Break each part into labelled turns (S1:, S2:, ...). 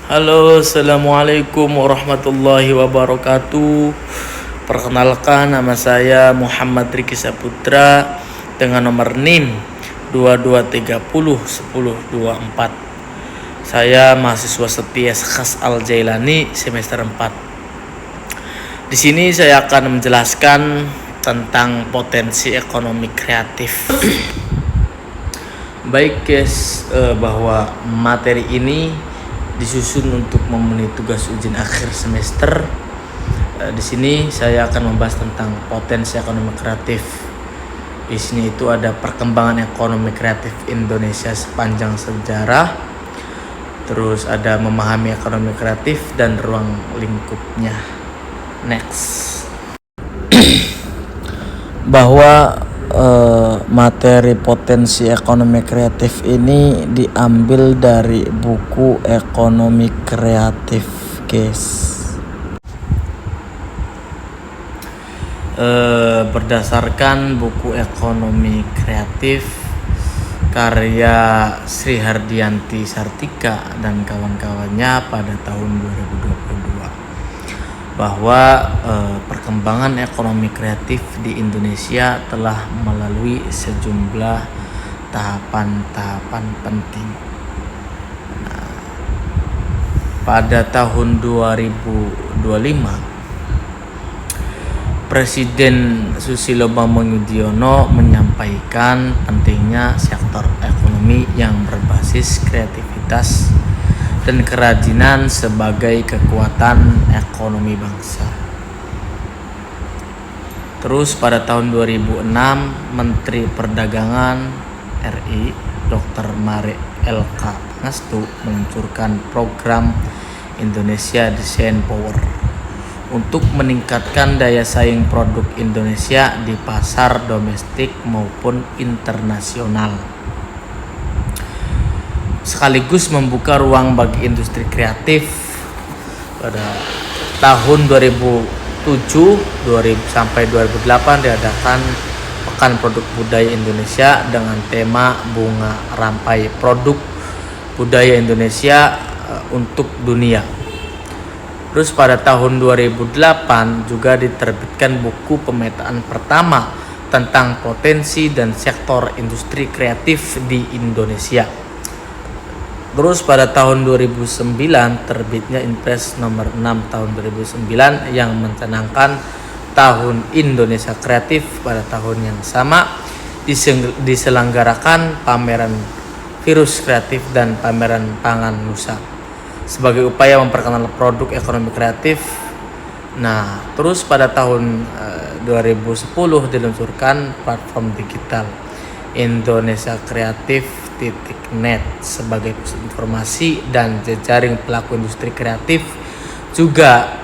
S1: Halo, assalamualaikum warahmatullahi wabarakatuh. Perkenalkan, nama saya Muhammad Riki Saputra dengan nomor NIM 22301024. Saya mahasiswa setia khas Al Jailani semester 4. Di sini saya akan menjelaskan tentang potensi ekonomi kreatif. Baik guys, bahwa materi ini disusun untuk memenuhi tugas ujian akhir semester. Di sini saya akan membahas tentang potensi ekonomi kreatif. Di sini itu ada perkembangan ekonomi kreatif Indonesia sepanjang sejarah. Terus ada memahami ekonomi kreatif dan ruang lingkupnya. Next. Bahwa materi potensi ekonomi kreatif ini diambil dari buku ekonomi kreatif, guys. Berdasarkan buku ekonomi kreatif karya Sri Hardianti Sartika dan kawan-kawannya pada tahun 2022, bahwa perkembangan ekonomi kreatif di Indonesia telah melalui sejumlah tahapan-tahapan penting. Nah, pada tahun 2025, Presiden Susilo Bambang Yudhoyono menyampaikan pentingnya sektor ekonomi yang berbasis kreativitas dan kerajinan sebagai kekuatan ekonomi bangsa. Terus pada tahun 2006, Menteri Perdagangan RI Dr. Mare LK Pangestu meluncurkan program Indonesia Design Power untuk meningkatkan daya saing produk Indonesia di pasar domestik maupun internasional, sekaligus membuka ruang bagi industri kreatif. Pada tahun 2007 sampai 2008 diadakan Pekan Produk Budaya Indonesia dengan tema Bunga Rampai Produk Budaya Indonesia untuk Dunia. Terus pada tahun 2008 juga diterbitkan buku pemetaan pertama tentang potensi dan sektor industri kreatif di Indonesia. Terus pada tahun 2009 terbitnya Inpres nomor 6 tahun 2009 yang mencanangkan Tahun Indonesia Kreatif. Pada tahun yang sama diselenggarakan pameran Virus Kreatif dan pameran Pangan Nusa sebagai upaya memperkenalkan produk ekonomi kreatif. Nah, terus pada tahun 2010 diluncurkan platform digital Indonesia Kreatif.net sebagai pusat informasi dan jejaring pelaku industri kreatif. Juga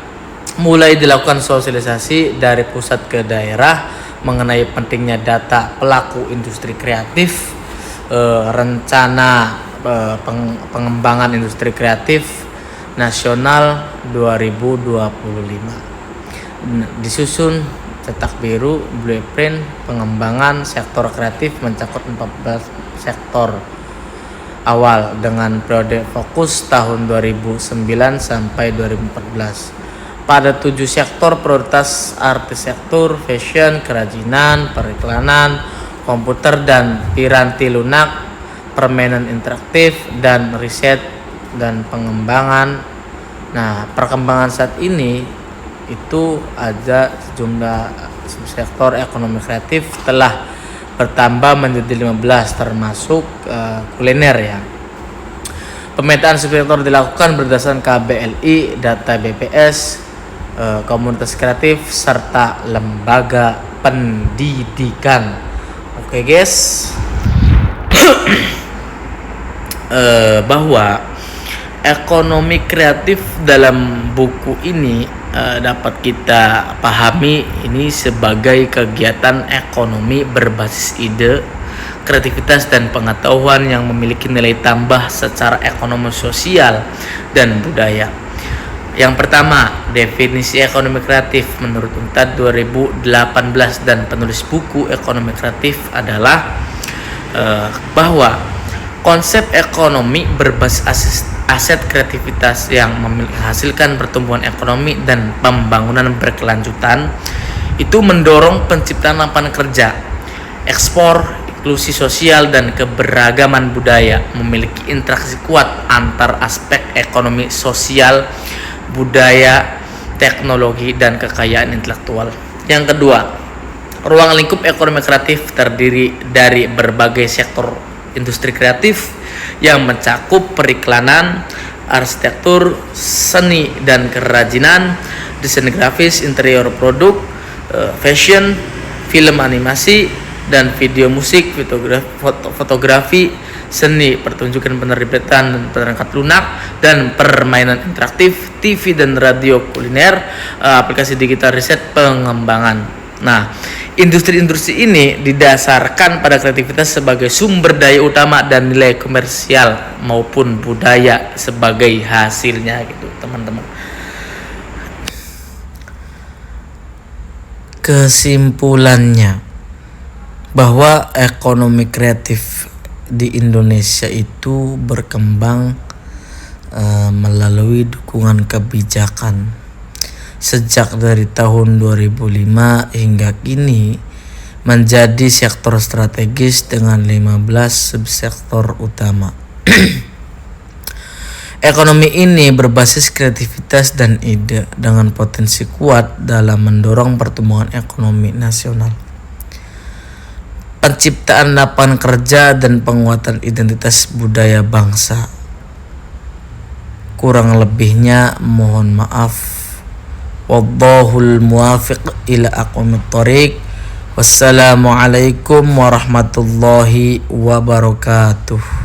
S1: mulai dilakukan sosialisasi dari pusat ke daerah mengenai pentingnya data pelaku industri kreatif, rencana pengembangan industri kreatif nasional 2025. Disusun cetak biru blueprint pengembangan sektor kreatif mencakup 14 sektor awal dengan periode fokus tahun 2009 sampai 2014. Pada 7 sektor prioritas arsitektur, fashion, kerajinan, periklanan, komputer dan piranti lunak, permainan interaktif, dan riset dan pengembangan. Nah, perkembangan saat ini itu ada sejumlah sektor ekonomi kreatif telah bertambah menjadi 15 termasuk kuliner ya. Pemetaan sektor dilakukan berdasarkan KBLI, data BPS, komunitas kreatif serta lembaga pendidikan. Oke guys. Bahwa ekonomi kreatif dalam buku ini dapat kita pahami ini sebagai kegiatan ekonomi berbasis ide, kreativitas dan pengetahuan yang memiliki nilai tambah secara ekonomi sosial dan budaya. Yang pertama, definisi ekonomi kreatif menurut UNCTAD 2018 dan penulis buku ekonomi kreatif adalah bahwa konsep ekonomi berbasis aset kreativitas yang menghasilkan pertumbuhan ekonomi dan pembangunan berkelanjutan itu mendorong penciptaan lapangan kerja, ekspor, inklusi sosial, dan keberagaman budaya, memiliki interaksi kuat antar aspek ekonomi, sosial, budaya, teknologi, dan kekayaan intelektual. Yang kedua, ruang lingkup ekonomi kreatif terdiri dari berbagai sektor industri kreatif yang mencakup periklanan, arsitektur, seni dan kerajinan, desain grafis, interior produk, fashion, film animasi dan video musik, fotografi, seni pertunjukan penerbitan dan perangkat lunak dan permainan interaktif, TV dan radio, kuliner, aplikasi digital, riset, pengembangan. Nah, industri-industri ini didasarkan pada kreativitas sebagai sumber daya utama dan nilai komersial maupun budaya sebagai hasilnya gitu, teman-teman. Kesimpulannya bahwa ekonomi kreatif di Indonesia itu berkembang melalui dukungan kebijakan sejak dari tahun 2005 hingga kini menjadi sektor strategis dengan 15 subsektor utama. Ekonomi ini berbasis kreativitas dan ide dengan potensi kuat dalam mendorong pertumbuhan ekonomi nasional, penciptaan lapangan kerja, dan penguatan identitas budaya bangsa. Kurang lebihnya mohon maaf. Wallahul muwafiq ila aqwamit thoriq. Wassalamualaikum warahmatullahi wabarakatuh.